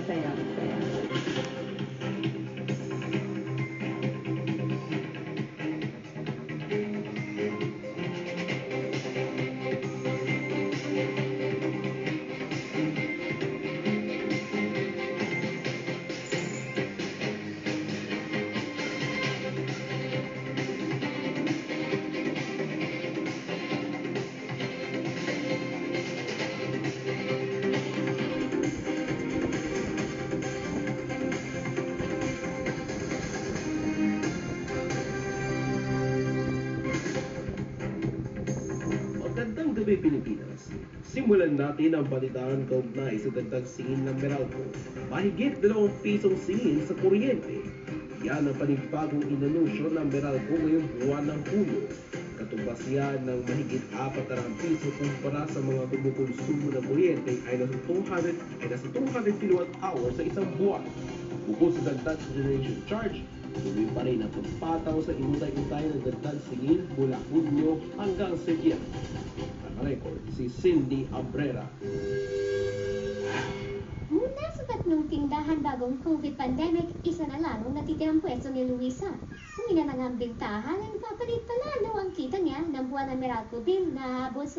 Masaya, masaya. Magandang gabi, Pilipinas. Simulan natin ang balitaan kaugnay sa dagdag singil ng Meralco. Mahigit 2 pisong singil sa kuryente. Yan ang panibagong inanunsyo ng Meralco ngayong buwan ng Hulyo. Katumbas yan ng mahigit 400 piso kumpara sa mga kumukonsumo ng kuryente ay nasa 200 kilowatt hour sa isang buwan. Bukod sa dagdag generation charge, tuloy pa rin ang pagpataw sa inutay-utay ng dagdag singil mula Hunyo hanggang Setyembre. Ang record, si Cindy Abrera. Mula sa tatlong tindahan bagong COVID pandemic, isa na lang ang natitirang pwesto ni Luisa. Kung ina ng bintahan, ay papalit pa lalo ang kita niya ng buwan ng Meralco bill na abot sa